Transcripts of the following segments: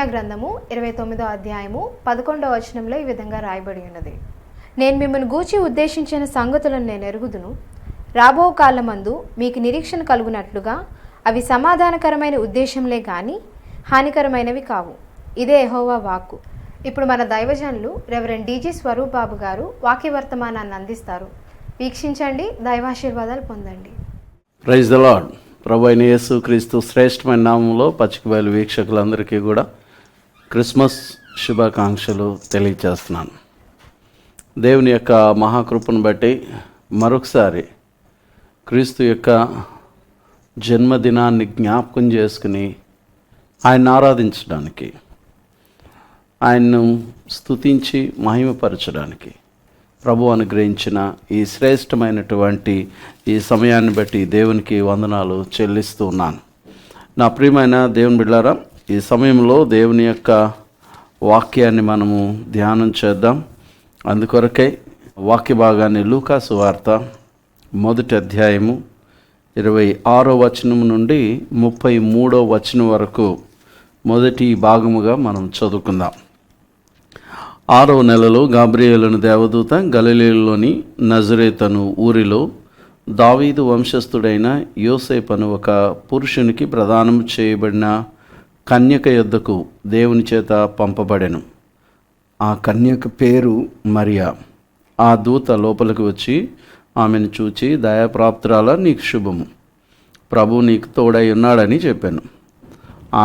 ఇర్మియా గ్రంథము 29వ అధ్యాయము 11వ వచనంలో ఈ విధంగా రాయబడి ఉన్నది. నేను మిమ్మల్ని గూర్చి ఉద్దేశించిన సంగతులను నేను ఎరుగుదును. రాబో కాలమందు మీకు నిరీక్షణ కలుగునట్లుగా అవి సమాధానకరమైన ఉద్దేశంలే కానీ హానికరమైనవి కావు. ఇదే యెహోవా వాక్కు. ఇప్పుడు మన దైవజనులు రెవరెండ్ డీజీ స్వరూప్ బాబు గారు వాక్య వర్తమానాన్ని అందిస్తారు. వీక్షించండి, దైవాశీర్వాదాలు పొందండి. Praise the lord. ప్రభు అయిన యేసు క్రీస్తు శ్రేష్టమైన నామంలో పచ్చికబయలు వీక్షకులందరికీ కూడా క్రిస్మస్ శుభాకాంక్షలు తెలియజేస్తున్నాను. దేవుని యొక్క మహాకృపను బట్టి మరొకసారి క్రీస్తు యొక్క జన్మదినాన్ని జ్ఞాపకం చేసుకుని ఆయన్ని ఆరాధించడానికి, ఆయన్ను స్తుతించి మహిమపరచడానికి ప్రభు అనుగ్రహించిన ఈ శ్రేష్టమైనటువంటి ఈ సమయాన్ని బట్టి దేవునికి వందనాలు చెల్లిస్తూ ఉన్నాను. నా ప్రియమైన దేవుని బిడ్డలారా, ఈ సమయంలో దేవుని యొక్క వాక్యాన్ని మనము ధ్యానం చేద్దాం. అందుకొరకై వాక్య భాగాన్ని లూకా సువార్త 1వ అధ్యాయము 26వ వచనం నుండి 33వ వచనం వరకు మొదటి భాగముగా మనం చదువుకుందాం. 6వ నెలలో గాబ్రియేలును దేవదూత గలిలయలోని నజరేతను ఊరిలో దావీదు వంశస్థుడైన యోసేపు అను ఒక పురుషునికి ప్రదానం చేయబడిన కన్యక యొద్దకు దేవుని చేత పంపబడెను. ఆ కన్యక పేరు మరియా. ఆ దూత లోపలికి వచ్చి ఆమెను చూచి, దయాప్రాప్తురాల, నీకు శుభము, ప్రభు నీకు తోడై ఉన్నాడని చెప్పాను.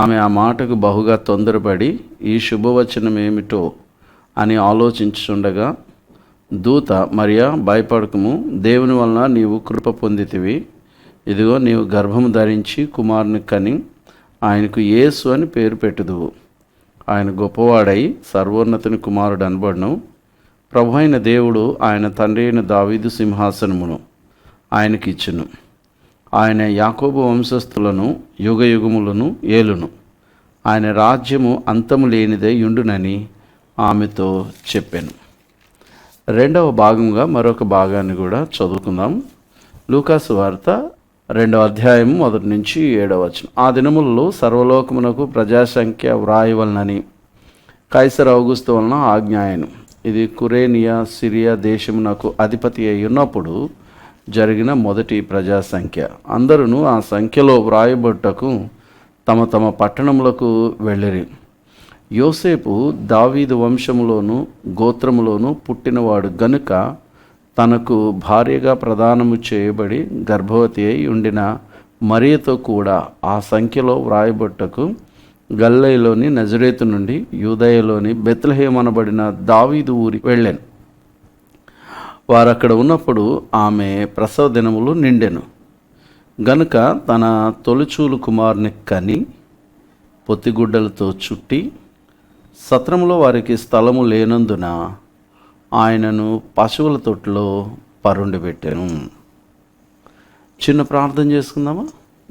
ఆమె ఆ మాటకు బహుగా తొందరపడి ఈ శుభవచనం ఏమిటో అని ఆలోచించుండగా దూత, మరియా, భయపడకము, దేవుని వలన నీవు కృప పొందితివి. ఇదిగో నీవు గర్భము ధరించి కుమారుని కని ఆయనకు యేసు అని పేరు పెట్టుదువు. ఆయన గొప్పవాడై సర్వోన్నతుని కుమారుడు అనబడును. ప్రభు అయిన దేవుడు ఆయన తండ్రి అయిన దావీదు సింహాసనమును ఆయనకి ఇచ్చును. ఆయన యాకోబు వంశస్థులను యుగయుగములను ఏలును. ఆయన రాజ్యము అంతము లేనిదే యుండునని ఆమెతో చెప్పాను. రెండవ భాగంగా మరొక భాగాన్ని కూడా చదువుకుందాం. లూకా సువార్త 2వ అధ్యాయం 1 నుంచి 7వ వచనం. ఆ దినములలో సర్వలోకమునకు ప్రజాసంఖ్య వ్రాయవలనని కైసర్ ఔగుస్తు వలన ఆజ్ఞాయను. ఇది కురేనియా సిరియా దేశమునకు అధిపతి అయి ఉన్నప్పుడు జరిగిన మొదటి ప్రజాసంఖ్య. అందరూ ఆ సంఖ్యలో వ్రాయబట్టుటకు తమ తమ పట్టణములకు వెళ్ళిరి. యోసేపు దావీదు వంశములోను గోత్రములోను పుట్టినవాడు గనుక తనకు భార్యగా ప్రదానము చేయబడి గర్భవతి అయి ఉండిన మరియతో కూడా ఆ సంఖ్యలో వ్రాయబట్టుటకు గలిలయలోని నజరేతు నుండి యూదయలోని బెత్లెహేము అనబడిన దావీదు ఊరికి వెళ్ళాను. వారు అక్కడ ఉన్నప్పుడు ఆమె ప్రసవ దినములు నిండెను గనుక తన తొలిచూలు కుమారుని కని పొత్తిగుడ్డలతో చుట్టి, సత్రములో వారికి స్థలము లేనందున ఆయనను పశువుల తొట్టులో పరుండి పెట్టాను. చిన్న ప్రార్థన చేసుకుందామా?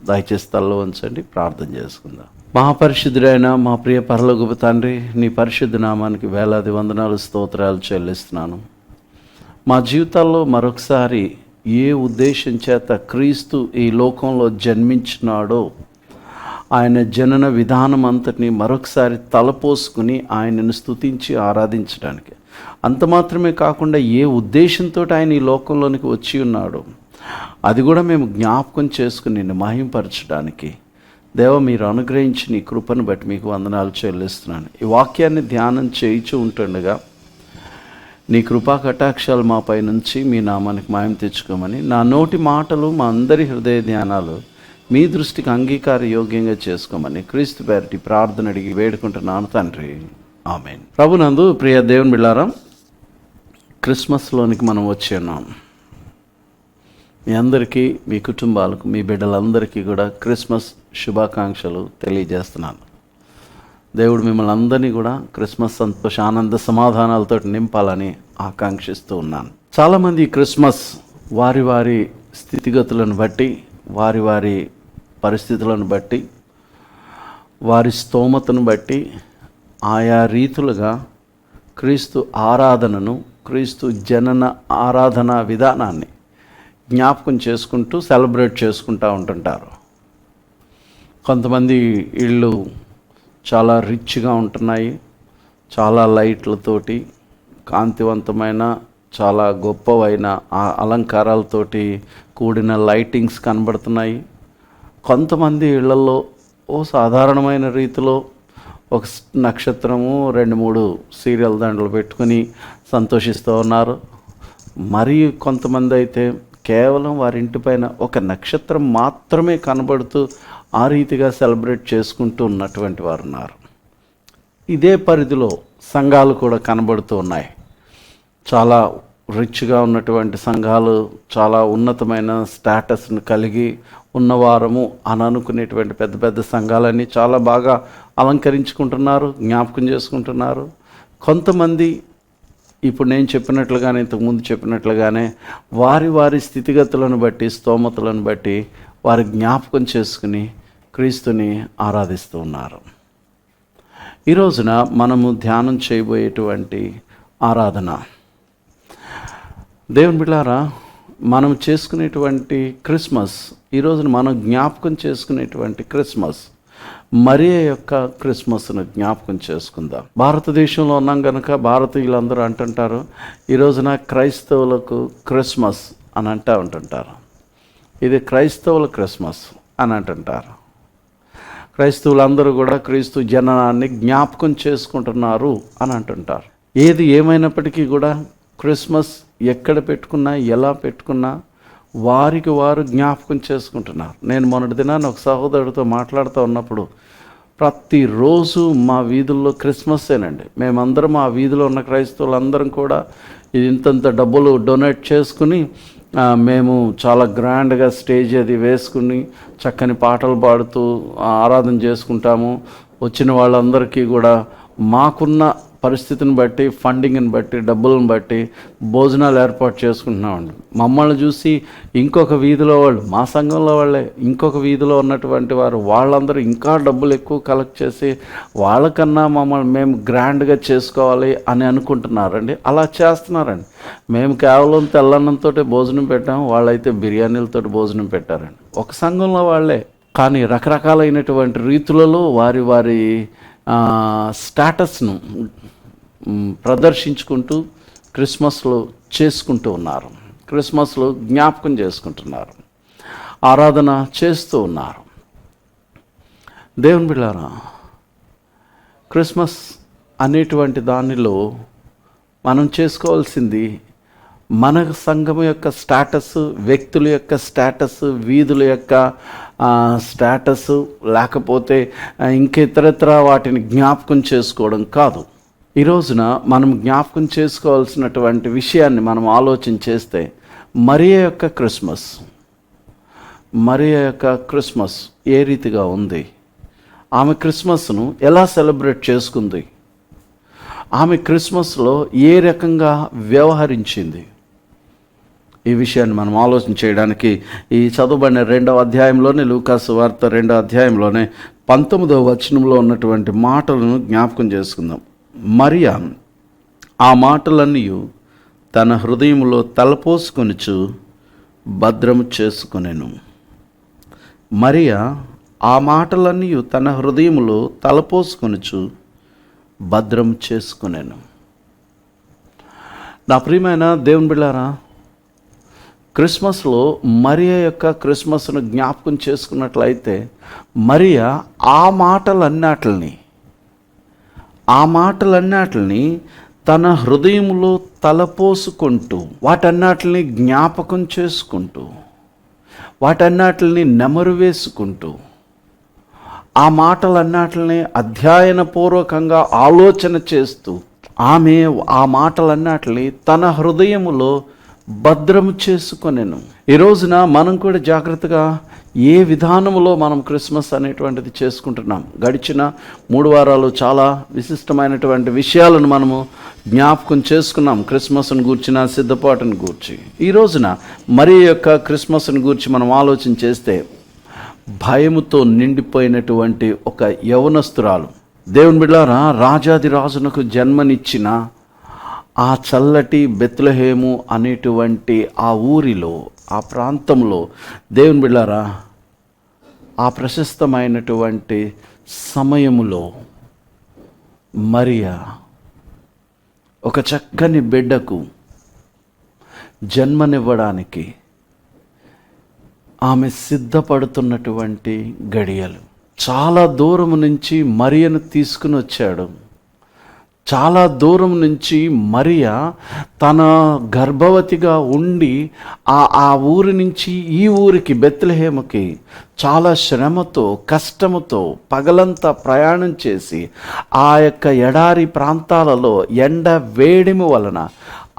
దయచేసి తలలో ఉంచండి, ప్రార్థన చేసుకుందాం. మహాపరిశుద్ధుడైన మా ప్రియ పరలోకపు తండ్రి, నీ పరిశుద్ధ నామానికి వేలాది వందనాలు, స్తోత్రాలు చెల్లిస్తున్నాను. మా జీవితాల్లో మరొకసారి ఏ ఉద్దేశం చేత క్రీస్తు ఈ లోకంలో జన్మించినాడో ఆయన జనన విధానం అంతటిని మరొకసారి తలపోసుకుని ఆయనను స్తుతించి ఆరాధించడానికి, అంత మాత్రమే కాకుండా ఏ ఉద్దేశంతో ఆయన ఈ లోకంలోనికి వచ్చి ఉన్నాడో అది కూడా మేము జ్ఞాపకం చేసుకుని నిన్ను మహింపరచడానికి దేవ మీరు అనుగ్రహించి నీ కృపను బట్టి మీకు వందనాలు చెల్లిస్తున్నాను. ఈ వాక్యాన్ని ధ్యానం చేయించు ఉంటుండగా నీ కృపా కటాక్షాలు మాపై నుంచి మీ నామానికి మహిమ తెచ్చుకోమని, నా నోటి మాటలు మా అందరి హృదయ ధ్యానాలు మీ దృష్టికి అంగీకార యోగ్యంగా చేసుకోమని క్రీస్తు పేరిటి ప్రార్థన అడిగి వేడుకుంటున్నాను తండ్రి, ఆమేన్. ప్రభునందు ప్రియ దేవుని బిడ్డలారా, క్రిస్మస్లోనికి మనం వచ్చి ఉన్నాం. మీ అందరికీ, మీ కుటుంబాలకు, మీ బిడ్డలందరికీ కూడా క్రిస్మస్ శుభాకాంక్షలు తెలియజేస్తున్నాను. దేవుడు మిమ్మల్ని అందరినీ కూడా క్రిస్మస్ సంతోష ఆనంద సమాధానాలతో నింపాలని ఆకాంక్షిస్తూ ఉన్నాను. చాలామంది క్రిస్మస్ వారి వారి స్థితిగతులను బట్టి, వారి వారి పరిస్థితులను బట్టి, వారి స్తోమతను బట్టి ఆయా రీతులుగా క్రీస్తు ఆరాధనను, క్రీస్తు జనన ఆరాధన విధానాన్ని జ్ఞాపకం చేసుకుంటూ సెలబ్రేట్ చేసుకుంటూ ఉంటుంటారు. కొంతమంది ఇళ్ళు చాలా రిచ్గా ఉంటున్నాయి. చాలా లైట్లతోటి కాంతివంతమైన చాలా గొప్పవైన అలంకారాలతోటి కూడిన లైటింగ్స్ కనబడుతున్నాయి. కొంతమంది ఇళ్లలో సాధారణమైన రీతిలో ఒక నక్షత్రము 2-3 సీరియల్ దండలు పెట్టుకుని సంతోషిస్తూ ఉన్నారు. మరియు కొంతమంది అయితే కేవలం వారి ఇంటిపైన ఒక నక్షత్రం మాత్రమే కనబడుతూ ఆ రీతిగా సెలబ్రేట్ చేసుకుంటూ ఉన్నటువంటి వారు ఉన్నారు. ఇదే పరిధిలో సంఘాలు కూడా కనబడుతూ ఉన్నాయి. చాలా రిచ్గా ఉన్నటువంటి సంఘాలు, చాలా ఉన్నతమైన స్టేటస్ని కలిగి ఉన్నవారము అని అనుకునేటువంటి పెద్ద పెద్ద సంఘాలన్నీ చాలా బాగా అలంకరించుకుంటున్నారు, జ్ఞాపకం చేసుకుంటున్నారు. కొంతమంది ఇప్పుడు నేను చెప్పినట్లుగానే, ఇంతకుముందు చెప్పినట్లుగానే వారి వారి స్థితిగతులను బట్టి, స్తోమతలను బట్టి వారి జ్ఞాపకం చేసుకుని క్రీస్తుని ఆరాధిస్తూ ఉన్నారు. ఈ రోజున మనము ధ్యానం చేయబోయేటువంటి ఆరాధన, దేవుని బిడ్డలారా, మనం చేసుకునేటువంటి క్రిస్మస్, ఈ రోజున మనం జ్ఞాపకం చేసుకునేటువంటి క్రిస్మస్ మరియ యొక్క క్రిస్మస్ను జ్ఞాపకం చేసుకుందాం. భారతదేశంలో ఉన్నాం కనుక భారతీయులందరూ అంటుంటారు, ఈ రోజున క్రైస్తవులకు క్రిస్మస్ అని ఉంటుంటారు. ఇది క్రైస్తవుల క్రిస్మస్ అని అంటుంటారు. క్రైస్తవులందరూ కూడా క్రీస్తు జననాన్ని జ్ఞాపకం చేసుకుంటున్నారు అని అంటుంటారు. ఏది ఏమైనప్పటికీ కూడా క్రిస్మస్ ఎక్కడ పెట్టుకున్నా, ఎలా పెట్టుకున్నా వారికి వారు జ్ఞాపకం చేసుకుంటున్నారు. నేను మొన్నటి దినాన్ని ఒక సహోదరుడితో మాట్లాడుతూ ఉన్నప్పుడు, ప్రతిరోజు మా వీధుల్లో క్రిస్మస్సేనండి. మేమందరం ఆ వీధిలో ఉన్న క్రైస్తవులందరం కూడా ఇంతంత డబ్బులు డొనేట్ చేసుకుని మేము చాలా గ్రాండ్గా స్టేజ్ అది వేసుకుని చక్కని పాటలు పాడుతూ ఆరాధన చేసుకుంటాము. వచ్చిన వాళ్ళందరికీ కూడా మాకున్న పరిస్థితిని బట్టి, ఫండింగ్ని బట్టి, డబ్బులను బట్టి భోజనాలు ఏర్పాటు చేసుకుంటున్నామండి. మమ్మల్ని చూసి ఇంకొక వీధిలో వాళ్ళు, మా సంఘంలో వాళ్ళే ఇంకొక వీధిలో ఉన్నటువంటి వారు, వాళ్ళందరూ ఇంకా డబ్బులు ఎక్కువ కలెక్ట్ చేసి వాళ్ళకన్నా మమ్మల్ని మేము గ్రాండ్గా చేసుకోవాలి అని అనుకుంటున్నారండి. అలా చేస్తున్నారండి. మేము కేవలం తెల్లన్నంతో భోజనం పెట్టాము, వాళ్ళైతే బిర్యానీలతో భోజనం పెట్టారండి. ఒక సంఘంలో వాళ్ళే, కానీ రకరకాలైనటువంటి రీతులలో వారి వారి స్టేటస్ను ప్రదర్శించుకుంటూ క్రిస్మస్లో చేసుకుంటూ ఉన్నారు. క్రిస్మస్లో జ్ఞాపకం చేసుకుంటున్నారు, ఆరాధన చేస్తూ ఉన్నారు. దేవుని బిడ్డలారా, క్రిస్మస్ అనేటువంటి దానిలో మనం చేసుకోవాల్సింది మన సంఘం యొక్క స్టేటస్, వ్యక్తుల యొక్క స్టేటస్, వీధుల యొక్క స్టేటస్, లేకపోతే ఇంకితరత్ర వాటిని జ్ఞాపకం చేసుకోవడం కాదు. ఈ రోజున మనం జ్ఞాపకం చేసుకోవాల్సినటువంటి విషయాన్ని మనం ఆలోచన చేస్తే, మరియ యొక్క క్రిస్మస్ ఏ రీతిగా ఉంది, ఆమె క్రిస్మస్ను ఎలా సెలబ్రేట్ చేసుకుంది, ఆమె క్రిస్మస్లో ఏ రకంగా వ్యవహరించింది, ఈ విషయాన్ని మనం ఆలోచన చేయడానికి ఈ చదువుబడిన 2వ అధ్యాయంలోనే, లూకాసు వార్త 2వ అధ్యాయంలోనే 19వ వచనంలో ఉన్నటువంటి మాటలను జ్ఞాపకం చేసుకుందాం. మరియ ఆ మాటలన్నీ తన హృదయంలో తలపోసుకొనుచు భద్రము చేసుకొనెను. మరియ ఆ మాటలన్నీ తన హృదయంలో తలపోసుకొనుచు భద్రం చేసుకొనెను. నా ప్రియమైన దేవుని బిడ్డలారా, క్రిస్మస్లో మరియ యొక్క క్రిస్మస్ను జ్ఞాపకం చేసుకున్నట్లయితే, మరియ ఆ మాటలన్నిటిని తన హృదయంలో తలపోసుకుంటూ, వాటన్నిటిని జ్ఞాపకం చేసుకుంటూ, వాటన్నిటిని నెమరు వేసుకుంటూ, ఆ మాటలన్నిటిని అధ్యయనపూర్వకంగా ఆలోచన చేస్తూ, ఆమె ఆ మాటలన్నిటిని తన హృదయములో భద్రము చేసుకొనెను. ఈ రోజున మనం కూడా జాగ్రత్తగా ఏ విధానంలో మనం క్రిస్మస్ అనేటువంటిది చేసుకుంటున్నాం. గడిచిన 3 వారాలు చాలా విశిష్టమైనటువంటి విషయాలను మనము జ్ఞాపకం చేసుకున్నాం. క్రిస్మస్ను గూర్చిన సిద్ధపాటును గూర్చి ఈ రోజున మరియ యొక్క క్రిస్మస్ను గూర్చి మనం ఆలోచన చేస్తే, భయముతో నిండిపోయినటువంటి ఒక యవనస్తురాలు, దేవుని బిడ్డలారా, రాజాది రాజునకు జన్మనిచ్చిన ఆ చల్లటి బెత్లెహేము అనేటువంటి ఆ ఊరిలో, ఆ ప్రాంతంలో, దేవుని బిడ్డలారా, ఆ ప్రశస్తమైనటువంటి సమయములో మరియా ఒక చక్కని బిడ్డకు జన్మనివ్వడానికి ఆమె సిద్ధపడుతున్నటువంటి గడియలు. చాలా దూరం నుంచి మరియను తీసుకుని వచ్చాడు. చాలా దూరం నుంచి మరియా తన గర్భవతిగా ఉండి ఆ ఊరి నుంచి ఈ ఊరికి బెత్లెహేముకి చాలా శ్రమతో కష్టముతో పగలంతా ప్రయాణం చేసి ఆ యొక్క ఎడారి ప్రాంతాలలో ఎండ వేడిమి వలన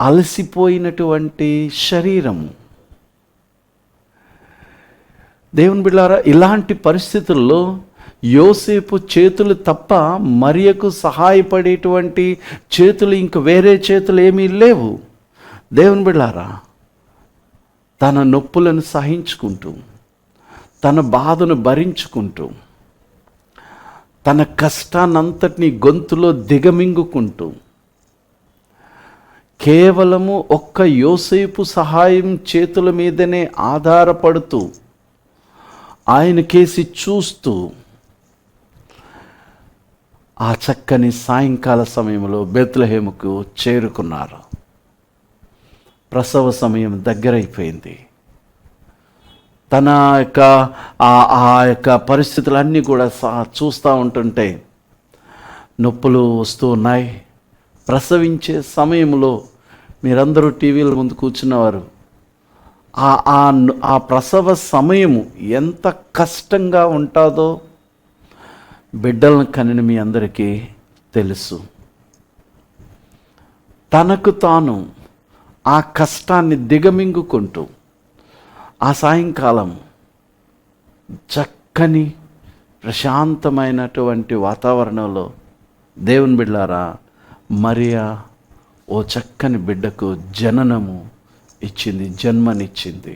అలసిపోయినటువంటి శరీరము. దేవుని బిడ్డలారా, ఇలాంటి పరిస్థితుల్లో యోసేపు చేతులు తప్ప మరియకు సహాయపడేటువంటి చేతులు ఇంక వేరే చేతులు ఏమీ లేవు. దేవుని బిడ్డలారా, తన నొప్పులను సహించుకుంటూ, తన బాధను భరించుకుంటూ, తన కష్టాన్నంతటినీ గొంతులో దిగమింగుకుంటూ, కేవలము ఒక్క యోసేపు సహాయం చేతుల మీదనే ఆధారపడుతూ, ఆయన కేసి చూస్తూ ఆ చక్కని సాయంకాల సమయంలో బెత్లెహేముకు చేరుకున్నారు. ప్రసవ సమయం దగ్గరైపోయింది. తన యొక్క పరిస్థితులన్నీ కూడా చూస్తూ ఉంటుంటే నొప్పులు వస్తూ ఉన్నాయి. ప్రసవించే సమయంలో మీరందరూ టీవీల ముందు కూర్చున్నవారు, ఆ ప్రసవ సమయము ఎంత కష్టంగా ఉంటుందో బిడ్డలను కనిన మీ అందరికీ తెలుసు. తనకు తాను ఆ కష్టాన్ని దిగమింగుకుంటూ ఆ సాయంకాలం చక్కని ప్రశాంతమైనటువంటి వాతావరణంలో దేవుని బిడ్డలారా, మరియా ఓ చక్కని బిడ్డకు జననము ఇచ్చింది, జన్మనిచ్చింది.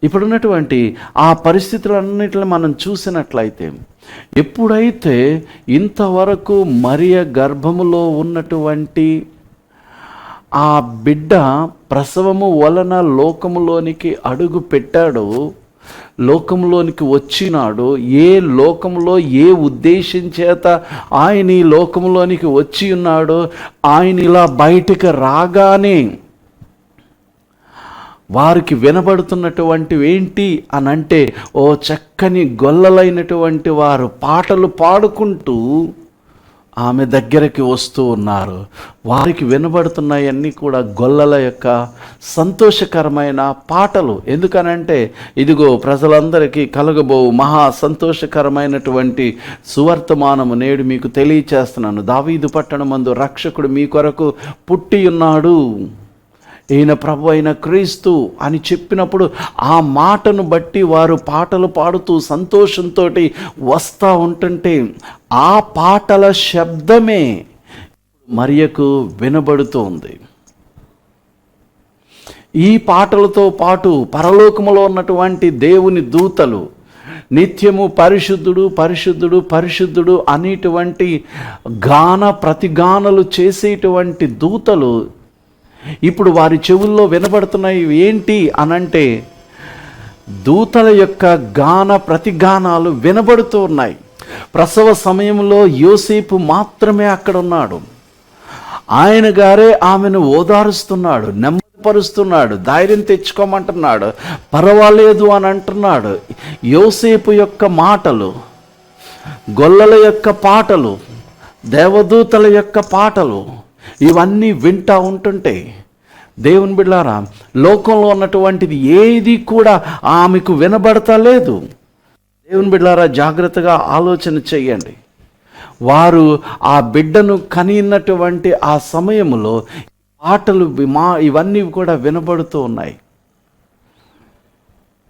ఇప్పుడున్నటువంటి ఆ పరిస్థితులన్నిటిని మనం చూసినట్లయితే, ఎప్పుడైతే ఇంతవరకు మరియ గర్భములో ఉన్నటువంటి ఆ బిడ్డ ప్రసవము వలన లోకములోనికి అడుగు పెట్టాడో, లోకంలోనికి వచ్చినాడు, ఏ లోకంలో ఏ ఉద్దేశం చేత ఆయన ఈ లోకంలోనికి వచ్చి ఉన్నాడో, ఆయన ఇలా బయటికి రాగానే వారికి వినబడుతున్నటువంటివి ఏంటి అని అంటే, ఓ చక్కని గొల్లలైనటువంటి వారు పాటలు పాడుకుంటూ ఆమె దగ్గరికి వస్తూ ఉన్నారు. వారికి వినబడుతున్నాయన్నీ కూడా గొల్లల యొక్క సంతోషకరమైన పాటలు. ఎందుకనంటే, ఇదిగో ప్రజలందరికీ కలగబో మహా సంతోషకరమైనటువంటి సువర్తమానము నేడు మీకు తెలియచేస్తున్నాను. దావీదు పట్టణమందు రక్షకుడు మీ కొరకు పుట్టి ఉన్నాడు, ఈయన ప్రభు అయిన క్రీస్తు అని చెప్పినప్పుడు ఆ మాటను బట్టి వారు పాటలు పాడుతూ సంతోషంతో వస్తూ ఉంటుంటే, ఆ పాటల శబ్దమే మరియకు వినబడుతోంది. ఈ పాటలతో పాటు పరలోకములో ఉన్నటువంటి దేవుని దూతలు నిత్యము పరిశుద్ధుడు పరిశుద్ధుడు పరిశుద్ధుడు అనేటువంటి ప్రతిగానలు చేసేటువంటి దూతలు ఇప్పుడు వారి చెవుల్లో వినబడుతున్నాయి. ఏంటి అనంటే, దూతల యొక్క ప్రతిగానాలు వినబడుతూ ఉన్నాయి. ప్రసవ సమయంలో యోసేపు మాత్రమే అక్కడ ఉన్నాడు. ఆయన గారే ఆమెను ఓదారుస్తున్నాడు, నెమ్మదిపరుస్తున్నాడు, ధైర్యం తెచ్చుకోమంటున్నాడు, పర్వాలేదు అని అంటున్నాడు. యోసేపు యొక్క మాటలు, గొల్లల యొక్క పాటలు, దేవదూతల యొక్క పాటలు ఇవన్నీ వింటూ ఉంటుంటే, దేవుని బిడ్డలారా, లోకంలో ఉన్నటువంటిది ఏది కూడా ఆమెకు వినబడతలేదు. దేవుని బిడ్డలారా, జాగ్రత్తగా ఆలోచన చెయ్యండి. వారు ఆ బిడ్డను కనినటువంటి ఆ సమయంలో పాటలు ఇవన్నీ కూడా వినబడుతూ ఉన్నాయి.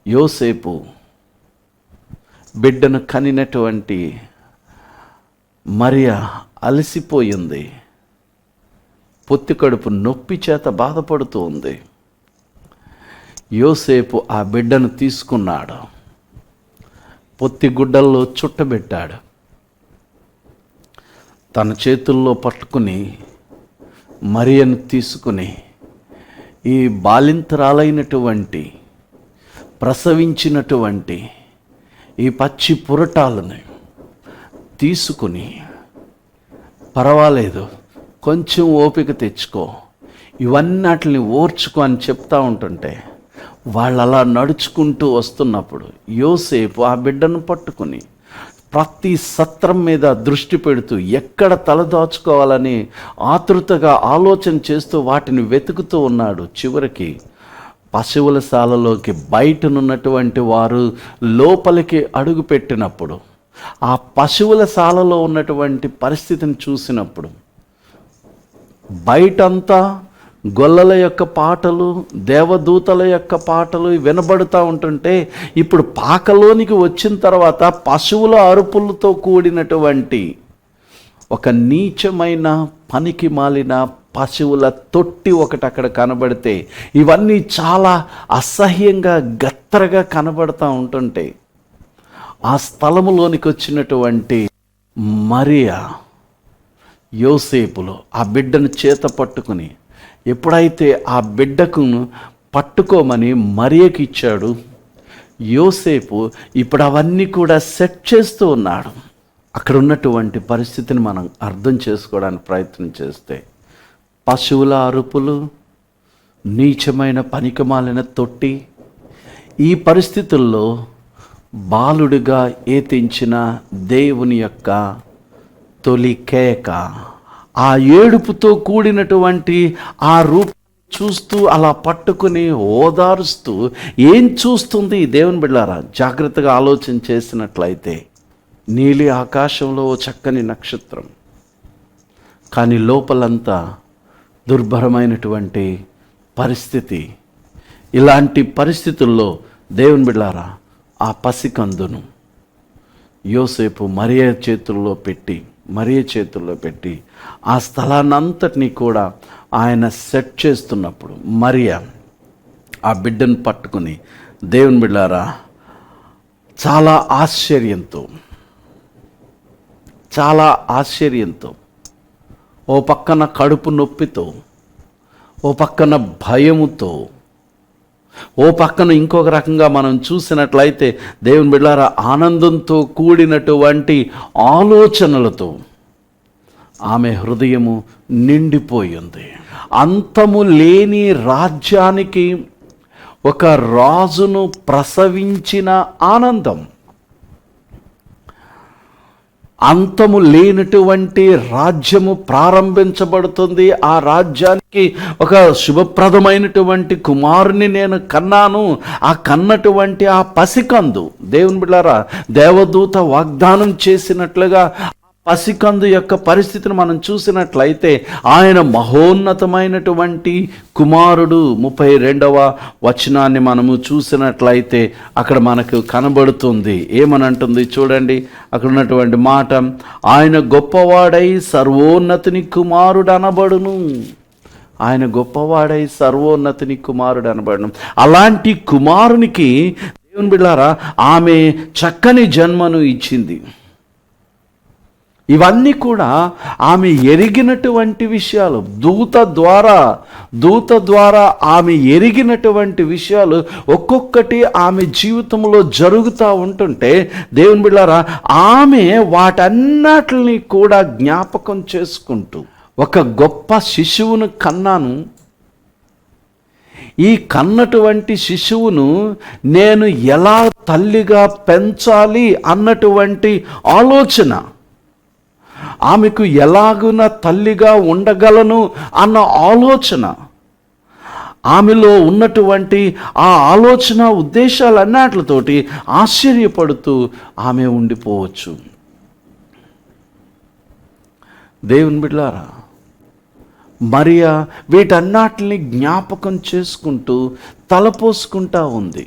యోసేపు బిడ్డను కనినటువంటి మరియ అలసిపోయింది. పొత్తి కడుపు నొప్పి చేత బాధపడుతూ ఉంది. యోసేపు ఆ బిడ్డను తీసుకున్నాడు, పొత్తి గుడ్డల్లో చుట్టబెట్టాడు, తన చేతుల్లో పట్టుకుని మరియను తీసుకుని ఈ బాలింతరాలైనటువంటి ప్రసవించినటువంటి ఈ పచ్చి పురటాలను తీసుకుని, పర్వాలేదు కొంచెం ఓపిక తెచ్చుకో, ఇవన్నిటిని ఓర్చుకో అని చెప్తా ఉంటుంటే, వాళ్ళు అలా నడుచుకుంటూ వస్తున్నప్పుడు యోసేపు ఆ బిడ్డను పట్టుకుని ప్రతి సత్రం మీద దృష్టి పెడుతూ ఎక్కడ తలదాచుకోవాలని ఆతృతగా ఆలోచన చేస్తూ వాటిని వెతుకుతూ ఉన్నాడు. చివరికి పశువుల శాలలోకి బయటనున్నటువంటి వారు లోపలికి అడుగు పెట్టినప్పుడు, ఆ పశువుల శాలలో ఉన్నటువంటి పరిస్థితిని చూసినప్పుడు, బయటంతా గొల్లల యొక్క పాటలు, దేవదూతల యొక్క పాటలు వినబడుతూ ఉంటుంటే, ఇప్పుడు పాకలోనికి వచ్చిన తర్వాత పశువుల అరుపులతో కూడినటువంటి ఒక నీచమైన పనికి మాలిన పశువుల తొట్టి ఒకటి అక్కడ కనబడితే, ఇవన్నీ చాలా అసహ్యంగా గత్తరగా కనబడుతూ ఉంటుంటే, ఆ స్థలములోనికి వచ్చినటువంటి మరియా యోసేపులో ఆ బిడ్డను చేత పట్టుకుని, ఎప్పుడైతే ఆ బిడ్డకు పట్టుకోమని మరియకి ఇచ్చాడు, యోసేపు ఇప్పుడు అవన్నీ కూడా సెట్ చేస్తూ ఉన్నాడు. అక్కడ ఉన్నటువంటి పరిస్థితిని మనం అర్థం చేసుకోవడానికి ప్రయత్నం చేస్తే, పశువుల అరుపులు, నీచమైన పనికిమాలిన తొట్టి, ఈ పరిస్థితుల్లో బాలుడిగా ఏతించిన దేవుని యొక్క తొలి కేక, ఆ ఏడుపుతో కూడినటువంటి ఆ రూపం చూస్తూ అలా పట్టుకుని ఓదారుస్తూ, ఏం చూస్తుంది దేవుని బిడ్డలారా? జాగ్రత్తగా ఆలోచన చేసినట్లయితే, నీలి ఆకాశంలో ఓ చక్కని నక్షత్రం, కానీ లోపలంతా దుర్భరమైనటువంటి పరిస్థితి. ఇలాంటి పరిస్థితుల్లో దేవుని బిడ్డలారా, ఆ పసికందును యోసేపు మరియ చేతుల్లో పెట్టి ఆ స్థలాన్నంతటినీ కూడా ఆయన సెట్ చేస్తున్నప్పుడు, మరియ ఆ బిడ్డను పట్టుకుని దేవుని బిడ్డలారా చాలా ఆశ్చర్యంతో, ఓ పక్కన కడుపు నొప్పితో, ఓ పక్కన భయముతో, ఓ పక్కన ఇంకొక రకంగా మనం చూసినట్లయితే దేవుని బిడ్డలారా ఆనందంతో కూడినటువంటి ఆలోచనలతో ఆమె హృదయము నిండిపోయింది. అంతము లేని రాజ్యానికి ఒక రాజును ప్రసవించిన ఆనందం, అంతము లేనటువంటి రాజ్యము ప్రారంభించబడుతుంది. ఆ రాజ్యానికి ఒక శుభప్రదమైనటువంటి కుమారుని నేను కన్నాను. ఆ కన్నటువంటి ఆ పసికందు, దేవుని బిడ్డలారా దేవదూత వాగ్దానం చేసినట్లుగా పసికందు యొక్క పరిస్థితిని మనం చూసినట్లయితే, ఆయన మహోన్నతమైనటువంటి కుమారుడు. 32వ వచనాన్ని మనము చూసినట్లయితే అక్కడ మనకు కనబడుతుంది. ఏమనంటుంది చూడండి, అక్కడ ఉన్నటువంటి మాట, ఆయన గొప్పవాడై సర్వోన్నతుని కుమారుడు అనబడును. ఆయన గొప్పవాడై సర్వోన్నతుని కుమారుడు అనబడును. అలాంటి కుమారునికి దేవుని బిడ్డలారా ఆమె చక్కని జన్మను ఇచ్చింది. ఇవన్నీ కూడా ఆమె ఎరిగినటువంటి విషయాలు, దూత ద్వారా ఆమె ఎరిగినటువంటి విషయాలు ఒక్కొక్కటి ఆమె జీవితంలో జరుగుతూ ఉంటుంటే, దేవుని బిడ్డలారా ఆమె వాటన్నిటిని కూడా జ్ఞాపకం చేసుకుంటూ, ఒక గొప్ప శిశువును కన్నాను, ఈ కన్నటువంటి శిశువును నేను ఎలా తల్లిగా పెంచాలి అన్నటువంటి ఆలోచన, ఆమెకు ఎలాగున తల్లిగా ఉండగలను అన్న ఆలోచన, ఆమెలో ఉన్నటువంటి ఆ ఆలోచన ఉద్దేశాలన్నిటితోటి ఆశ్చర్యపడుతూ ఆమె ఉండిపోవచ్చు. దేవుని బిడ్డలారా మరియా వీటన్నిటిని జ్ఞాపకం చేసుకుంటూ తలపోసుకుంటా ఉంది.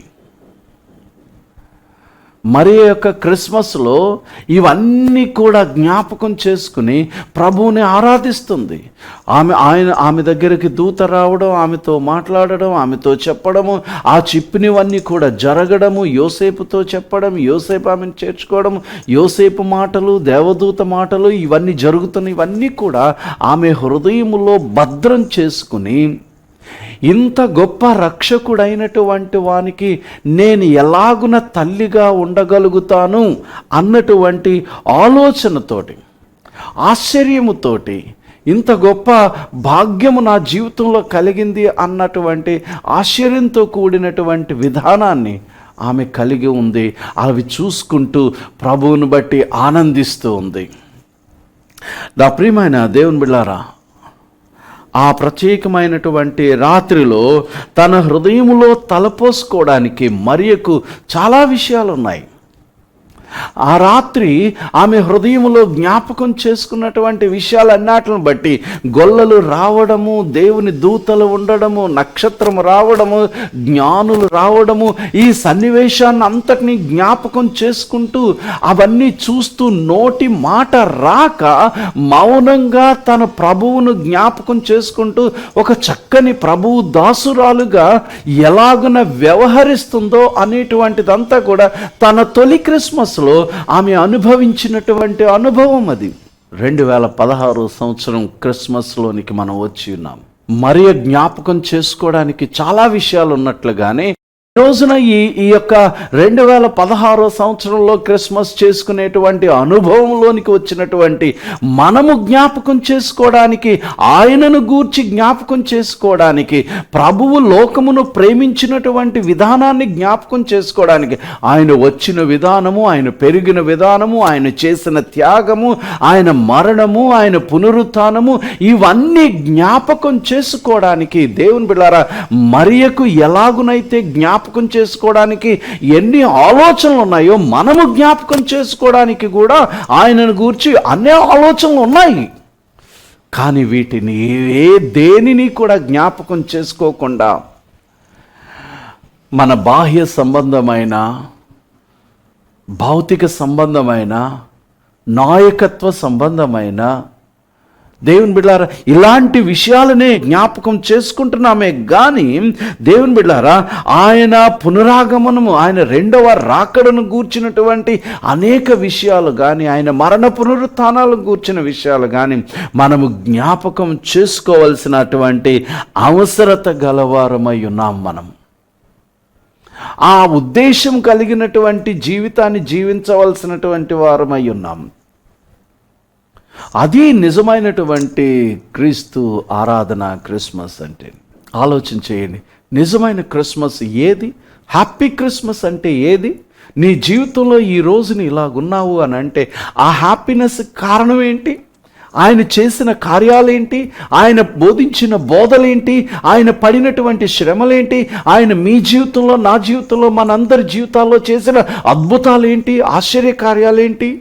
మరియా యొక్క క్రిస్మస్లో ఇవన్నీ కూడా జ్ఞాపకం చేసుకుని ప్రభువుని ఆరాధిస్తుంది. ఆమె దగ్గరికి దూత రావడం, ఆమెతో మాట్లాడడం, ఆమెతో చెప్పడము, ఆ చెప్పినవన్నీ కూడా జరగడము, యోసేపుతో చెప్పడం, యోసేపు ఆమెను చేర్చుకోవడం, యోసేపు మాటలు, దేవదూత మాటలు, ఇవన్నీ జరుగుతున్న ఇవన్నీ కూడా ఆమె హృదయములో భద్రం చేసుకుని, ఇంత గొప్ప రక్షకుడైనటువంటి వానికి నేను ఎలాగున తల్లిగా ఉండగలుగుతాను అన్నటువంటి ఆలోచనతోటి, ఆశ్చర్యముతోటి, ఇంత గొప్ప భాగ్యము నా జీవితంలో కలిగింది అన్నటువంటి ఆశ్చర్యంతో కూడినటువంటి విధానాన్ని ఆమె కలిగి ఉంది. అవి చూసుకుంటూ ప్రభువును బట్టి ఆనందిస్తూ ఉంది. నా ప్రియమైన దేవుని బిడ్డలారా, ఆ ప్రత్యేకమైనటువంటి రాత్రిలో తన హృదయములో తలపోసుకోవడానికి మరియకు చాలా విషయాలు ఉన్నాయి. ఆ రాత్రి ఆమె హృదయములో జ్ఞాపకం చేసుకున్నటువంటి విషయాలన్నిటిని బట్టి గొల్లలు రావడము, దేవుని దూతలు ఉండడము, నక్షత్రం రావడము, జ్ఞానులు రావడము, ఈ సన్నివేశాన్ని అంతటినీ జ్ఞాపకం చేసుకుంటూ అవన్నీ చూస్తూ నోటి మాట రాక మౌనంగా తన ప్రభువును జ్ఞాపకం చేసుకుంటూ ఒక చక్కని ప్రభువు దాసురాలుగా ఎలాగున వ్యవహరిస్తుందో అనేటువంటిదంతా కూడా తన తొలి క్రిస్మస్ ఆమె అనుభవించినటువంటి అనుభవం అది. 2016 సంవత్సరం క్రిస్మస్లోనికి మనం వచ్చి ఉన్నాం. మరియ జ్ఞాపకం చేసుకోవడానికి చాలా విషయాలు ఉన్నట్లుగానే ఈ రోజున ఈ యొక్క 2016 సంవత్సరంలో క్రిస్మస్ చేసుకునేటువంటి అనుభవంలోనికి వచ్చినటువంటి మనము జ్ఞాపకం చేసుకోవడానికి, ఆయనను గూర్చి జ్ఞాపకం చేసుకోవడానికి, ప్రభువు లోకమును ప్రేమించినటువంటి విధానాన్ని జ్ఞాపకం చేసుకోవడానికి, ఆయన వచ్చిన విధానము, ఆయన పెరిగిన విధానము, ఆయన చేసిన త్యాగము, ఆయన మరణము, ఆయన పునరుత్థానము, ఇవన్నీ జ్ఞాపకం చేసుకోవడానికి దేవుని బిడ్డలారా మరియకు ఎలాగునైతే జ్ఞాపకం చేసుకోవడానికి ఎన్ని ఆలోచనలు ఉన్నాయో మనము జ్ఞాపకం చేసుకోవడానికి కూడా ఆయనను గూర్చి అన్ని ఆలోచనలు ఉన్నాయి. కానీ వీటిని దేనిని కూడా జ్ఞాపకం చేసుకోకుండా మన బాహ్య సంబంధమైన, భౌతిక సంబంధమైన, నాయకత్వ సంబంధమైన దేవుని బిడ్డలారా ఇలాంటి విషయాలనే జ్ఞాపకం చేసుకుంటున్నామే కానీ దేవుని బిడ్డలారా ఆయన పునరాగమనము, ఆయన రెండవ రాకడను గూర్చినటువంటి అనేక విషయాలు కానీ, ఆయన మరణ పునరుత్థానాలను గూర్చిన విషయాలు కానీ మనము జ్ఞాపకం చేసుకోవలసినటువంటి అవసరత గలవారమై ఉన్నాం. మనం ఆ ఉద్దేశం కలిగినటువంటి జీవితాన్ని జీవించవలసినటువంటి వారమై ఉన్నాం. అది నిజమైనటువంటి క్రీస్తు ఆరాధన క్రిస్మస్ అంటే. ఆలోచన చేయండి, నిజమైన క్రిస్మస్ ఏది? హ్యాపీ క్రిస్మస్ అంటే ఏది? నీ జీవితంలో ఈ రోజుని ఇలాగున్నావు అని అంటే ఆ హ్యాపీనెస్ కారణం ఏంటి? ఆయన చేసిన కార్యాలేంటి? ఆయన బోధించిన బోధలేంటి? ఆయన పడినటువంటి శ్రమలేంటి? ఆయన మీ జీవితంలో, నా జీవితంలో, మనందరి జీవితాల్లో చేసిన అద్భుతాలేంటి? ఆశ్చర్య కార్యాలేంటి?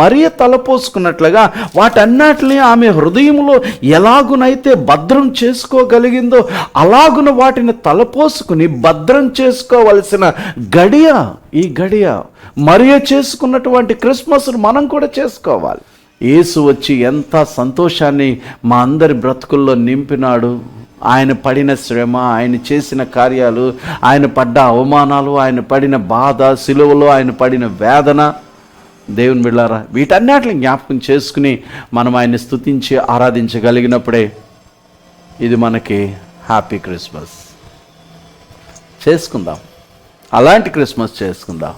మరియ తలపోసుకున్నట్లుగా వాటన్నిటిని ఆమె హృదయంలో ఎలాగునైతే భద్రం చేసుకోగలిగిందో అలాగున వాటిని తలపోసుకుని భద్రం చేసుకోవలసిన గడియ ఈ గడియ. మరియ చేసుకున్నటువంటి క్రిస్మస్ను మనం కూడా చేసుకోవాలి. యేసు వచ్చి ఎంత సంతోషాన్ని మా అందరి బ్రతుకుల్లో నింపినాడు. ఆయన పడిన శ్రమ, ఆయన చేసిన కార్యాలు, ఆయన పడ్డ అవమానాలు, ఆయన పడిన బాధ, సిలువలో ఆయన పడిన వేదన, దేవుని బిడ్డలారా వీటన్నిటిని జ్ఞాపకం చేసుకుని మనం ఆయన్ని స్తుతించి ఆరాధించగలిగినప్పుడే ఇది మనకి హ్యాపీ క్రిస్మస్. చేసుకుందాం, అలాంటి క్రిస్మస్ చేసుకుందాం.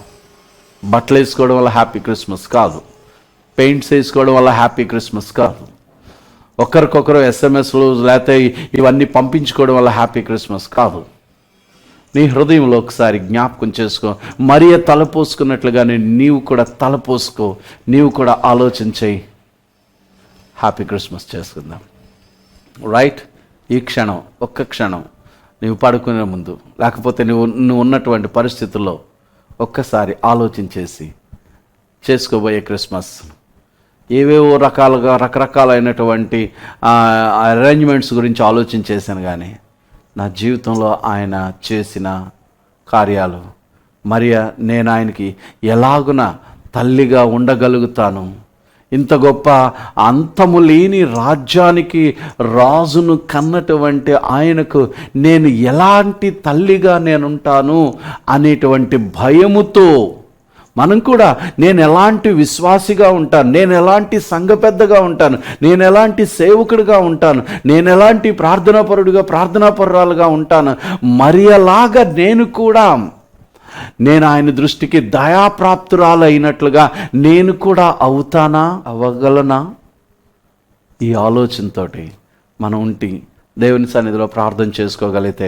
బట్టలు వేసుకోవడం వల్ల హ్యాపీ క్రిస్మస్ కాదు, పెయింట్స్ వేసుకోవడం వల్ల హ్యాపీ క్రిస్మస్ కాదు, ఒకరికొకరు ఎస్ఎంఎస్లు లేకపోతే ఇవన్నీ పంపించుకోవడం వల్ల హ్యాపీ క్రిస్మస్ కాదు. నీ హృదయంలో ఒకసారి జ్ఞాపకం చేసుకో. మరియ తలపోసుకున్నట్లుగానే నీవు కూడా తలపోసుకో, నీవు కూడా ఆలోచన చేయి. హ్యాపీ క్రిస్మస్ చేసుకుందాం. రైట్? ఈ క్షణం, ఒక్క క్షణం నీవు పడుకునే ముందు, లేకపోతే నువ్వు ఉన్నటువంటి పరిస్థితుల్లో ఒక్కసారి ఆలోచన చేసి చేసుకోబోయే క్రిస్మస్ ఏవేవో రకరకాలైనటువంటి అరేంజ్మెంట్స్ గురించి ఆలోచన చేశాను, కానీ నా జీవితంలో ఆయన చేసిన కార్యాలు, మరియ నేను ఆయనకి ఎలాగున తల్లిగా ఉండగలుగుతాను, ఇంత గొప్ప అంతము లేని రాజ్యానికి రాజును కన్నటువంటి ఆయనకు నేను ఎలాంటి తల్లిగా నేనుంటాను అనేటువంటి భయముతో మనం కూడా నేను ఎలాంటి విశ్వాసిగా ఉంటాను, నేను ఎలాంటి సంఘ పెద్దగా ఉంటాను, నేను ఎలాంటి సేవకుడిగా ఉంటాను, నేను ఎలాంటి ప్రార్థనాపరుడిగా ప్రార్థనాపరురాలుగా ఉంటాను, మరియలాగా నేను ఆయన దృష్టికి దయాప్రాప్తురాలైనట్లుగా నేను కూడా అవుతానా, అవ్వగలనా? ఈ ఆలోచనతోటి మనం ఉండి దేవుని సన్నిధిలో ప్రార్థన చేసుకోగలిగితే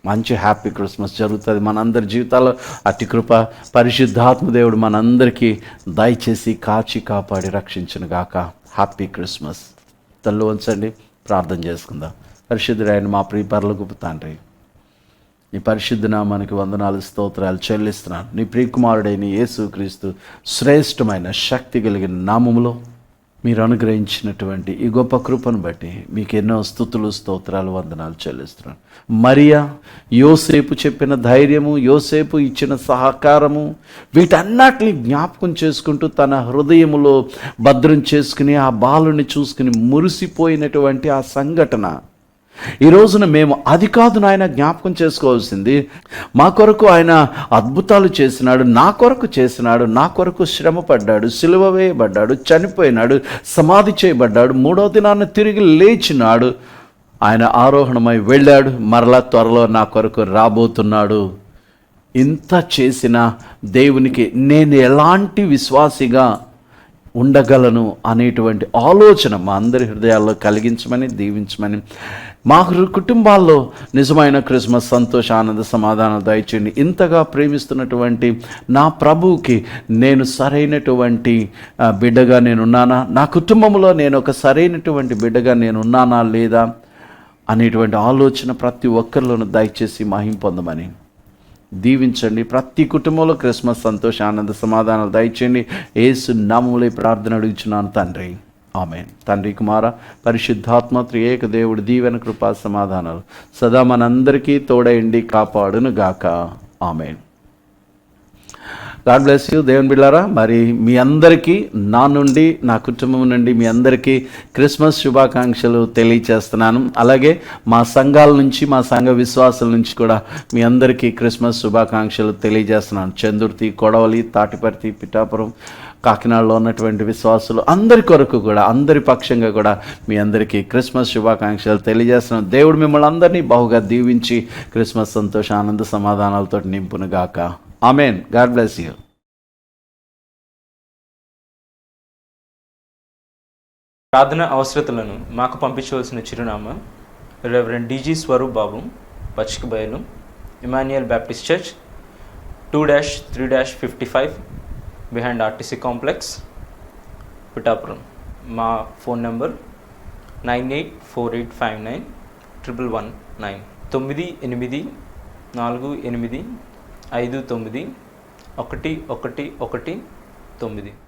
మంచి హ్యాపీ క్రిస్మస్ జరుగుతుంది మనందరి జీవితాల్లో. అతి కృప పరిశుద్ధాత్మ దేవుడు మనందరికీ దయచేసి కాచి కాపాడి రక్షించును గాక. Happy Christmas. తల్లు వంచండి, ప్రార్థన చేసుకుందాం. పరిశుద్ధుడైన మా ప్రియ పరలోకపు తండ్రి, నీ పరిశుద్ధ నామానికి వందనాలు స్తోత్రాలు చెల్లిస్తున్నాను. నీ ప్రియకుమారుడైన యేసుక్రీస్తు శ్రేష్టమైన శక్తి కలిగిన నామములో మీరు అనుగ్రహించినటువంటి ఈ గొప్ప కృపను బట్టి మీకు ఎన్నో స్తుతులు స్తోత్రాలు వందనాలు చెల్లిస్తున్నాను. మరియా, యోసేపు చెప్పిన ధైర్యము, యోసేపు ఇచ్చిన సహకారము, వీటన్నిటిని జ్ఞాపకం చేసుకుంటూ తన హృదయములో భద్రం చేసుకుని ఆ బాలుని చూసుకుని మురిసిపోయినటువంటి ఆ సంఘటన ఈ రోజున మేము అది కాదు నాయన జ్ఞాపకం చేసుకోవాల్సింది. మా కొరకు ఆయన అద్భుతాలు చేసినాడు, నా కొరకు చేసినాడు, నా కొరకు శ్రమ పడ్డాడు, సిలువ వేయబడ్డాడు, చనిపోయినాడు, సమాధి చేయబడ్డాడు, 3వ దినాన తిరిగి లేచినాడు, ఆయన ఆరోహణమై వెళ్ళాడు, మరలా త్వరలో నా కొరకు రాబోతున్నాడు. ఇంత చేసిన దేవునికి నేను ఎలాంటి విశ్వాసిగా ఉండగలను అనేటువంటి ఆలోచన మా అందరి హృదయాల్లో కలిగించమని దీవించమని, మా కుటుంబాల్లో నిజమైన క్రిస్మస్ సంతోష ఆనంద సమాధానం దయచేయండి. ఇంతగా ప్రేమిస్తున్నటువంటి నా ప్రభువుకి నేను సరైనటువంటి బిడ్డగా నేనున్నానా, నా కుటుంబంలో నేను ఒక సరైనటువంటి బిడ్డగా నేనున్నానా లేదా అనేటువంటి ఆలోచన ప్రతి ఒక్కరిలోనూ దయచేసి మహిమ పొందమని దీవించండి. ప్రతి కుటుంబంలో క్రిస్మస్ సంతోష ఆనంద సమాధానాలు దయచేయండి. యేసు నామములో ప్రార్థన అడుగుచున్నాను తండ్రి, ఆమేన్. తండ్రి, కుమార పరిశుద్ధాత్మ త్రియేక దేవుడి దీవెన కృపా సమాధానాలు సదా మనందరికీ తోడయండి కాపాడును గాక. ఆమేన్. God bless you. దేవుని బిడ్డలారా, మరి మీ అందరికీ నా నుండి, నా కుటుంబం నుండి మీ అందరికీ క్రిస్మస్ శుభాకాంక్షలు తెలియచేస్తున్నాను. అలాగే మా సంఘాల నుంచి, మా సంఘ విశ్వాసాల నుంచి కూడా మీ అందరికీ క్రిస్మస్ శుభాకాంక్షలు తెలియజేస్తున్నాను. చందుర్తి, కొడవలి, తాటిపర్తి, పిఠాపురం, కాకినాడలో ఉన్నటువంటి విశ్వాసులు అందరి కొరకు కూడా, అందరి పక్షంగా కూడా మీ అందరికీ క్రిస్మస్ శుభాకాంక్షలు తెలియజేస్తున్నాను. దేవుడు మిమ్మల్ని అందరినీ బహుగా దీవించి క్రిస్మస్ సంతోష ఆనంద సమాధానాలతో నింపునుగాక. ఆమేన్. God bless you. ప్రార్థన అవసరతలను మాకు పంపించవలసిన చిరునామా రెవరెండ్ డిజి స్వరూప్ బాబు, పచ్చికబయలు, Emmanuel Baptist church, 2-3-55 behind RTC complex, Pithapuram. మా ఫోన్ నెంబర్ 9848591119 9848591119.